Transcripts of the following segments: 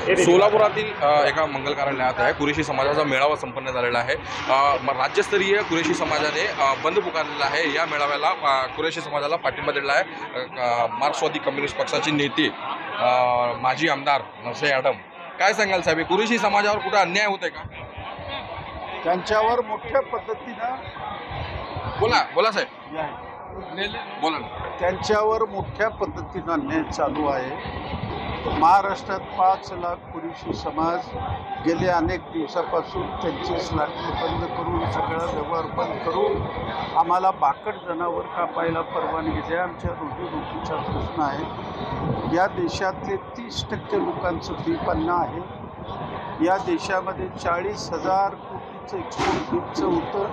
सोलापुरातील एका मंगल कार्यालयात आहे कुरेशी समाजाचा मेळावा संपन्न झालेला आहे। राज्यस्तरीय कुरेशी समाजाने बंद पुकारलेला आहे। या मेळाव्याला कुरेशी समाजाला पाठिंबा दिलेला आहे। मार्क्सवादी कम्युनिस्ट पक्षाचे नेते माजी आमदार नरसे यादव, काय सांगाल साहेब, कुरेशी समाजावर कुठे अन्याय होतोय का? त्यांच्यावर मोठ्या पद्धतीनं बोला साहेब, बोला ना। त्यांच्यावर मोठ्या पद्धतीनं अन्याय चालू आहे। महाराष्ट्रात 5 लाख कुरेशी समाज गेले अनेक दिवसापासून त्यांचे स्लाटरी बंद करून सगळा व्यवहार बंद करून आम्हाला बाकड जनावर कापायला परवानगी द्या, आमच्या रोजीरोटीचा प्रश्न आहे। या देशातले 30% लोकांचं उत्पन्न आहे। या देशामध्ये 40,000 कोटीचं एक्सपोर्ट बीजचं होतं।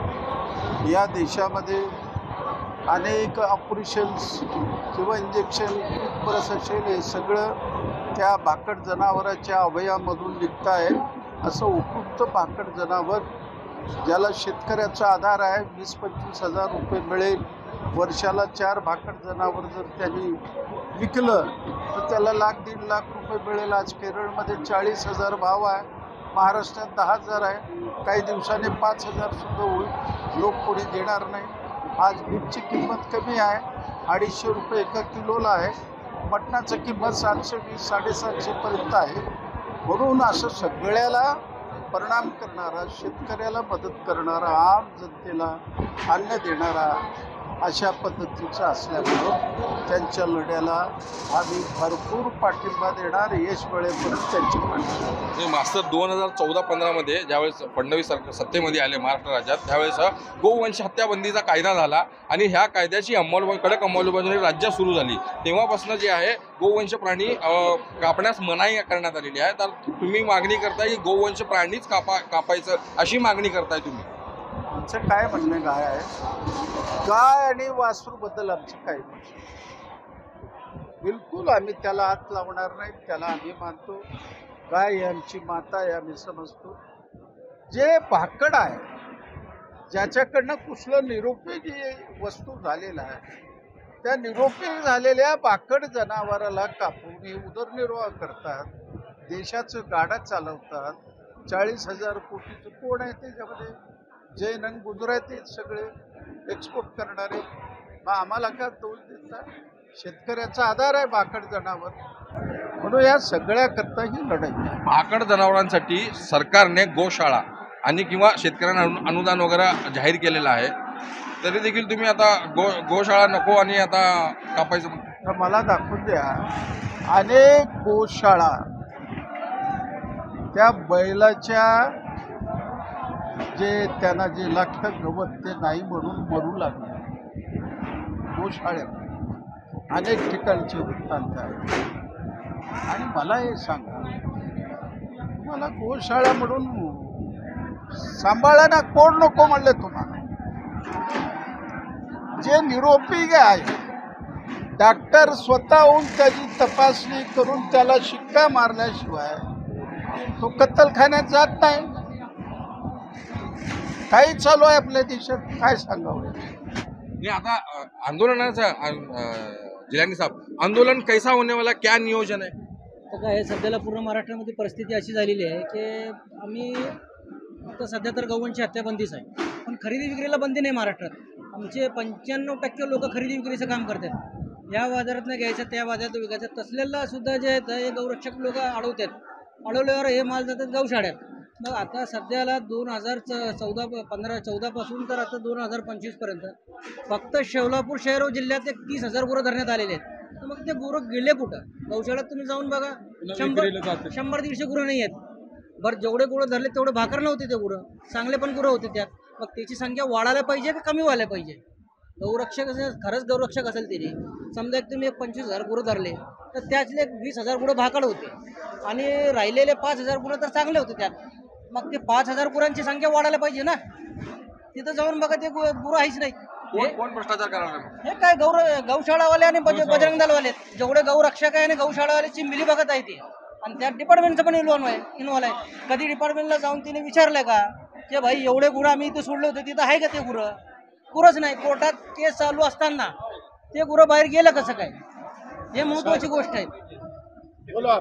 या देशामध्ये अनेक ऑपरेशन्स किंवा इंजेक्शन बरंच असेल, हे सगळं त्या भाकड जनावराच्या अवयवामधून निघत आहे। असं उपयुक्त भाकड जनावर ज्याला शेतकऱ्याचा आधार आहे, 20-25 हजार रुपये मिळेल वर्षाला। 4 भाकड जनावर जर त्यांनी विकलं तर त्याला लाख-दीड लाख रुपये मिळेल। आज केरळमध्ये 40,000 भाव आहे, महाराष्ट्रात 10,000 आहे। काही दिवसांनी 5,000 सुद्धा होईल, लोक कोणी देणार नाही। आज बीटची किंमत कमी आहे, 250 रुपये एका किलोला आहे। मटणाची किंमत 720-750 पर्यंत आहे। म्हणून असं सगळ्याला परिणाम करणारा, शेतकऱ्याला मदत करणारा, आम जनतेला अन्न देणारा अशा पद्धतीचं असल्यामुळं त्यांच्या लढ्याला आम्ही भरपूर पाठिंबा देणार। यश मिळेपर्यंत त्यांची पाठिंबा। मास्तर 2014-15 मध्ये ज्यावेळेस फडणवीस सत्तेमध्ये आले महाराष्ट्र राज्यात, त्यावेळेस गोवंश हत्याबंदीचा कायदा झाला आणि ह्या कायद्याची कडक अंमलबजावणी राज्यात सुरू झाली। तेव्हापासून जे आहे गोवंश प्राणी कापण्यास मनाई करण्यात आलेली आहे। तर तुम्ही मागणी करताय की गोवंश प्राणीच कापायचं अशी मागणी करताय तुम्ही? आमचं काय म्हणणं काय आहे, गाय आणि वासरूबद्दल आमचं काय म्हणणं, बिलकुल आम्ही त्याला हात लावणार नाही। त्याला आम्ही मानतो, गाय आमची माता आहे, आम्ही समजतो। जे भाकड आहे, ज्याच्याकडनं कुठलं निरुपयोगी वस्तू झालेला आहे, त्या निरुपयोगी झालेल्या भाकड जनावराला कापून हे उदरनिर्वाह करतात, देशाचं गाडा चालवतात। 40,000 कोटीचं कोण आहे त्याच्यामध्ये? जैन आणि गुजराती सगळे एक्सपोर्ट करणारे। मग आम्हाला का दोष देतात? शेतकऱ्याचा आधार आहे भाकड जनावर, म्हणून या सगळ्याकरता ही लढाई आहे। भाकड जनावरांसाठी सरकारने गोशाळा आणि किंवा शेतकऱ्यांना अनुदान वगैरे जाहीर केलेलं आहे, तरी देखील तुम्ही आता गोशाळा नको आणि आता कापायचं तर मला दाखवून द्या अनेक गोशाळा त्या बैलाच्या जे त्यांना जे लागतं गवत ते नाही म्हणून मरू लागले। गोशाळ्यात अनेक ठिकाणचे वृत्तांत आहे। आणि मला हे सांगा, मला गोशाळा म्हणून सांभाळा ना, कोण नको म्हणले तुम्हाला? जे निरोपी आहे, डॉक्टर स्वतःहून त्याची तपासणी करून त्याला शिक्का मारल्याशिवाय तो कत्तलखान्यात जात नाही। काही चालू आहे आपल्या देशात, काय सांगावं? आता आंदोलनाचा जिलानी साहब, आंदोलन कैसा होने वाला, क्या नियोजन आहे? तर काय सध्याला पूर्ण महाराष्ट्रामध्ये परिस्थिती अशी झालेली आहे की आम्ही आता सध्या तर गौवंश हत्याबंदीच आहे, पण खरेदी विक्रीला बंदी नाही महाराष्ट्रात। आमचे 95% लोक खरेदी विक्रीचं काम करतात। या बाजारातनं घ्यायचं, त्या बाजारात विकायचं, तसलेला सुद्धा जे आहेत हे गौरक्षक लोक अडवतात। अडवल्यावर हे माल जातात गौशाळ्यात। मग आता सध्याला 2014 पासून तर आता 2025 पर्यंत फक्त सोलापूर शहर व जिल्ह्यात 30,000 गुरं धरण्यात आलेले आहेत। तर मग ते गुरं गेले कुठं? गौशाळ्यात तुम्ही जाऊन बघा, 100-150 गुरं नाही आहेत। बरं, जेवढे गुरं धरले तेवढे भाकर नव्हते, ते गुरं चांगले पण गुरं होते त्यात। मग त्याची संख्या वाढायला पाहिजे का कमी व्हायला पाहिजे? गौरक्षक खरंच गौरक्षक असेल तरी समजा एक तुम्ही 25,000 गुरं धरले तर त्यातले 20,000 गुरं भाकड होते आणि राहिलेले 5,000 गुरं तर चांगले होते त्यात। मग ते 5,000 गुरांची संख्या वाढायला पाहिजे ना। तिथं जाऊन बघा, ते गुरं आहेच नाही। कोण भ्रष्टाचार करणार? हे काय गौशाळावाले आणि बजरंग दलवाले, जेवढे गौरक्षक आहे आणि गौशाळावाल्याची मिली बघत आहे ती, आणि त्या डिपार्टमेंटचं पण इन्व्हॉल्व आहे। कधी डिपार्टमेंटला जाऊन तिने विचारलं का की भाई एवढे गुरं आम्ही इथे सोडले होते, तिथं आहे का ते गुरं? गुरंच नाही। कोर्टात केस चालू असताना ते गुरं बाहेर गेलं कसं काय? हे महत्वाची गोष्ट आहे। बोला.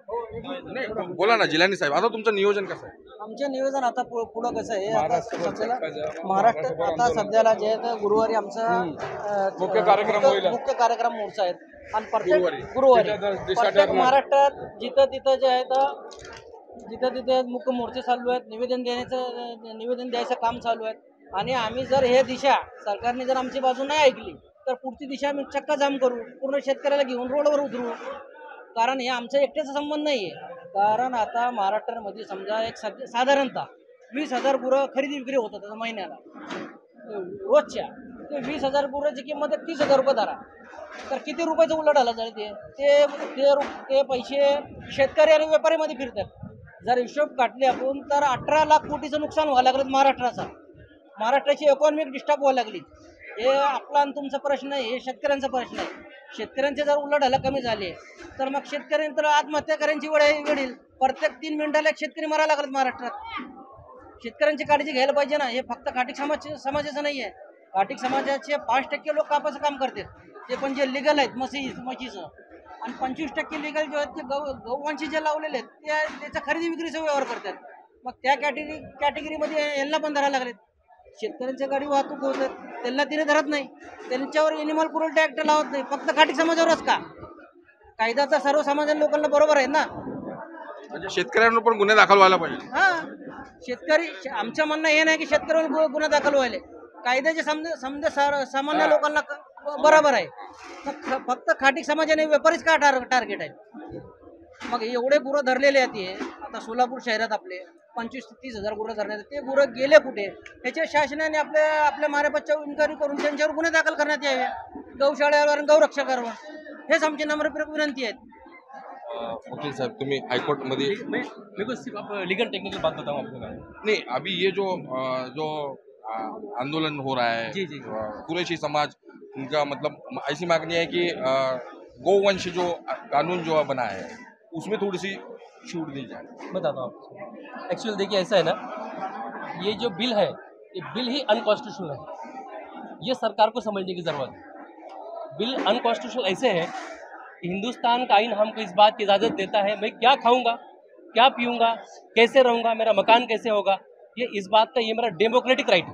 नाही बोला ना जिलानी साहेब, आता तुमचं नियोजन कसं आहे? आमचे नियोजन आता पुढं कसं आहे, आता सध्याला महाराष्ट्र आता सध्याला जे आहे तर गुरुवारी आमचा मुख्य कार्यक्रम मोर्चा आहे आणि प्रत्येक गुरुवारी प्रत्येक महाराष्ट्रात जिथं तिथं जे आहे तर जिथं तिथे मुख्य मोर्चे चालू आहेत, निवेदन द्यायचं काम चालू आहे. आणि आम्ही जर हे दिशा सरकारने जर आमची बाजू नाही ऐकली तर पुढची दिशा आम्ही चक्का जाम करू, पूर्ण शेतकऱ्याला घेऊन रोडवर उतरू. कारण हे आमचा एकट्याचा संबंध नाही आहे. कारण आता महाराष्ट्रामध्ये समजा एक साधारणतः 20,000 गुरं खरेदी विक्री होतात महिन्याला रोजच्या. ते 20,000 गुराची किंमत 30,000 रुपये धरा, तर किती रुपयाचं उलट आलं जाईल? ते पैसे शेतकरी आणि व्यापारीमध्ये फिरतात. जर हिशोब काढले आपण तर 18 लाख कोटीचं नुकसान व्हायला लागलं महाराष्ट्राचा. महाराष्ट्राची इकॉनॉमिक डिस्टर्ब व्हायला लागली. हे आपला आणि तुमचा प्रश्न आहे, हे शेतकऱ्यांचा प्रश्न आहे. शेतकऱ्यांचे जर उलाढाला कमी झाले तर मग शेतकऱ्यांनी तर आत्महत्या करायची वेळ येईल. प्रत्येक 3 मिनिटाला एक शेतकरी मरायला लागतात महाराष्ट्रात. शेतकऱ्यांची काळजी घ्यायला पाहिजे ना. हे फक्त काटिक समाजाचं नाही आहे. काटिक समाजाचे 5% लोक कापाचं काम करतात, ते पण जे लिगल आहेत म्हशीचं, आणि 25% लिगल जे आहेत ते गौवंशी जे लावलेले आहेत ते त्याचा खरेदी विक्रीचा व्यवहार करतात. मग त्या कॅटेगरीमध्ये यांना पण धरायला लागलेत. शेतकऱ्यांच्या गाडी वाहतूक होतात, त्यांना तिने धरत नाही. त्यांच्यावर एनिमल क्रुएल्टी ॲक्ट लावत नाही, फक्त खाटी समाजावरच का? कायद्याचा सर्वसामान्य लोकांना बरोबर आहे ना. म्हणजे शेतकऱ्यांवर पण गुन्हे दाखल व्हायला पाहिजे. शेतकरी आमचं म्हणणं हे नाही की शेतकऱ्यांवर गुन्हा दाखल व्हायले. कायद्याचे समजा सामान्य लोकांना बरोबर आहे. फक्त खाटी समाजाने व्यापारीच का टार्गेट आहे? मग एवढे गुरं धरलेले आहेत. हे आता सोलापूर शहरात आपले 25-30 गुरं धरण्यात, ते गुरं गेले कुठे? त्याच्या शासनाने आपल्या मारेपच्चावर इन्क्वायरी करून त्यांच्यावर गुन्हे दाखल करण्यात यावे, गौशाळेवर, गौरक्षकावर. हेच आमची नम्रपूर्वक विनंती आहे. वकील साहब, तुम्ही हाईकोर्ट मध्ये मैं को सिर्फ आप लीगल टेक्निकल बात बताऊँ आपको मैं। नहीं, अभी ये जो आंदोलन हो रहा है, जी, जी। कुरैशी समाज उनका मतलब ऐसी मांगनी है कि गौवंश जो कानून जो बना है उसमें थोड़ी सी छूट दी जाए। बताता हूँ आपको। एक्चुअली देखिए ऐसा है ना, ये जो बिल है ये बिल ही अनकॉन्स्टिट्यूशनल है। ये सरकार को समझने की ज़रूरत है। बिल अनकॉन्स्टिट्यूशनल ऐसे है कि हिंदुस्तान का आइन हमको इस बात की इजाज़त देता है मैं क्या खाऊंगा, क्या पीऊंगा, कैसे रहूंगा, मेरा मकान कैसे होगा, ये इस बात का ये मेरा डेमोक्रेटिक राइट है।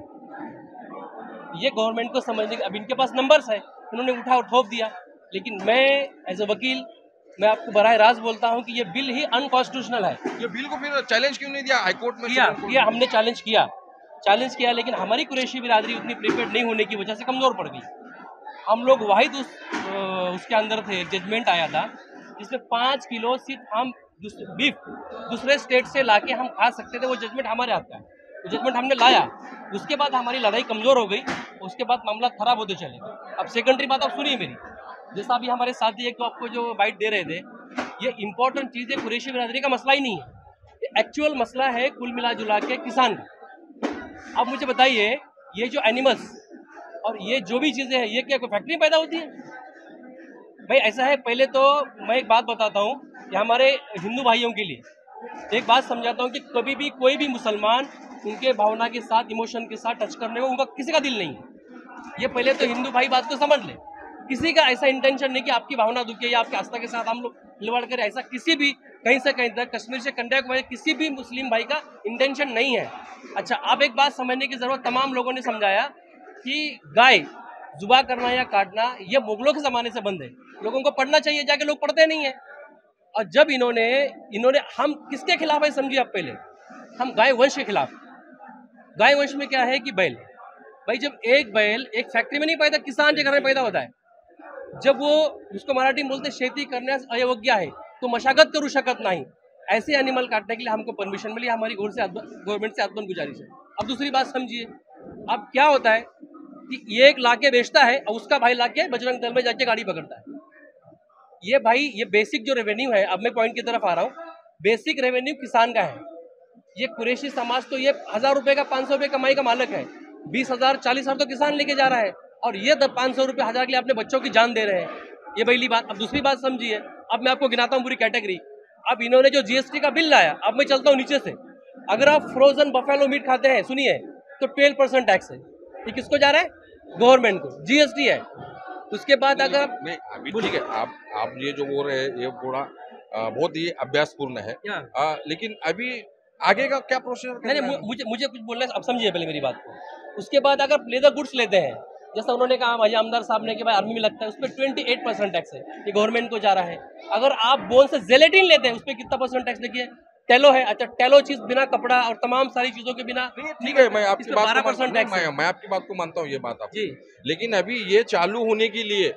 ये गवर्नमेंट को समझने, अब इनके पास नंबर्स है, उन्होंने उठा और ठोक दिया। लेकिन मैं एज ए वकील मैं आपको बराह रास्त बोलता हूँ कि ये बिल ही अनकॉन्स्टिट्यूशनल है। ये बिल को फिर चैलेंज क्यों नहीं दिया हाईकोर्ट में? किया हमने चैलेंज किया, लेकिन हमारी कुरैशी बिरादरी उतनी प्रिपेयर्ड नहीं होने की वजह से कमज़ोर पड़ गई। हम लोग वाहिद उसके अंदर थे, जजमेंट आया था जिसमें 5 किलो सिर्फ हम बीफ दूसरे स्टेट से लाके हम खा सकते थे। वो जजमेंट हमारे हाथ का है, वो जजमेंट हमने लाया। उसके बाद हमारी लड़ाई कमज़ोर हो गई, उसके बाद मामला खराब होते चले। अब सेकेंडरी बात आप सुनिए मेरी, जैसा अभी हमारे साथी एक तो आपको जो बाइट दे रहे थे, ये इंपॉर्टेंट चीज़ है। कुरैशी बिरादरी का मसला ही नहीं है, ये एक्चुअल मसला है कुल मिला जुला के किसान का। अब मुझे बताइए, ये जो एनिमल्स और ये जो भी चीज़ें हैं, ये क्या कोई फैक्ट्री पैदा होती है? भाई ऐसा है, पहले तो मैं एक बात बताता हूँ कि हमारे हिंदू भाइयों के लिए एक बात समझाता हूँ कि कभी भी कोई भी मुसलमान उनके भावना के साथ, इमोशन के साथ टच करने को उनका किसी का दिल नहीं है। ये पहले तो हिंदू भाई बात को समझ ले। किसी का ऐसा इंटेंशन नहीं कि आपकी भावना दुखे या आपकी आस्था के साथ हम लोग खिलवाड़ करें, ऐसा किसी भी कहीं से कहीं तक कश्मीर से कन्याकुमारी किसी भी मुस्लिम भाई का इंटेंशन नहीं है। अच्छा, अब एक बात समझने की ज़रूरत, तमाम लोगों ने समझाया कि गाय जुबा करना या काटना ये मुगलों के ज़माने से बंद है, लोगों को पढ़ना चाहिए, जाके लोग पढ़ते नहीं है। और जब इन्होंने हम किसके खिलाफ है समझिए आप, पहले हम गाय वंश के खिलाफ। गाय वंश में क्या है कि बैल, भाई जब एक बैल एक फैक्ट्री में नहीं पैदा, किसान के घर में पैदा होता है, जब वो उसको मराठी में बोलते शेती करण्यास अयोग्य आहे, तो मशागत करू शकत नाही, ऐसे एनिमल काटने के लिए हमको परमिशन मिली। हमारी गवर्नमेंट से आत्मन गुजारिश है। अब दूसरी बात समझिए, अब क्या होता है कि एक लाके बेचता है और उसका भाई लाके बजरंग दल में जाके गाड़ी पकड़ता है। ये भाई ये बेसिक जो रेवेन्यू है, अब मैं पॉइंट की तरफ आ रहा हूँ, बेसिक रेवेन्यू किसान का है। ये कुरैशी समाज तो ये 1000 रुपये का 500 रुपये कमाई का मालिक है, 20,000 40,000 तो किसान लेके जा रहा है, और ये 500 रुपये 1000 के लिए अपने बच्चों की जान दे रहे हैं। ये पहली बात। अब दूसरी बात समझिए, अब मैं आपको गिनाता हूँ पूरी कैटेगरी। अब इन्होंने जो GST का बिल लाया, अब मैं चलता हूँ नीचे से। अगर आप फ्रोजन बफेलो मीट खाते हैं, सुनिए, तो 12% टैक्स है। ये किसको जा रहा है? गवर्नमेंट को, GST है। उसके बाद अगर नहीं अभी ठीक है, आप ये जो बोल रहे हैं ये थोड़ा बहुत ही अभ्यासपूर्ण है। या लेकिन अभी आगे का क्या प्रोसीजर नहीं नहीं, मुझे मुझे कुछ बोलना है, अब समझिए पहले मेरी बात को। उसके बाद अगर लेदर गुड्स लेते हैं, जैसा उन्होंने कहा माजी आमदार साहब ने कि भाई आर्मी में लगता है, उस पर 28% टैक्स है, ये गवर्नमेंट को जा रहा है। अगर आप बोन से जेलेटिन लेते हैं, उस पर कितना परसेंट टैक्स देखिए। टेलो है, अच्छा टेलो चीज बिना कपड़ा और तमाम सारी चीजों के बिना, ठीक है, मैं आपकी बात 12% टैक्स है। मैं आपकी बात को मानता हूँ, ये बात आप, जी लेकिन अभी ये चालू होने के लिए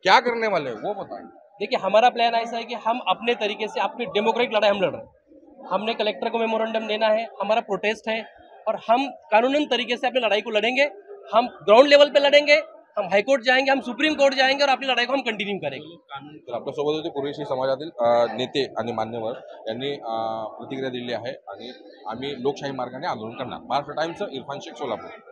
क्या करने वाले हैं वो बताएं। देखिए, हमारा प्लान ऐसा है कि हम अपने तरीके से अपनी डेमोक्रेटिक लड़ाई हम लड़ रहे हैं। हमने कलेक्टर को मेमोरेंडम देना है, हमारा प्रोटेस्ट है, और हम कानूनन तरीके से अपनी लड़ाई को लड़ेंगे। हम ग्राउंड लेवल पे लड़ेंगे, हम हाईकोर्ट जाएंगे, हम सुप्रीम कोर्ट जाएंगे, और अपनी लढाई को हम कंटिन्यू करेंगे। तर आपल्यासोबत होते कुरेशी समाजातील नेते आणि मान्यवर यांनी प्रतिक्रिया दिली आहे आणि आम्ही लोकशाही मार्गाने आंदोलन करणार। महाराष्ट्र टाइम्स, इरफान शेख, सोलापूर।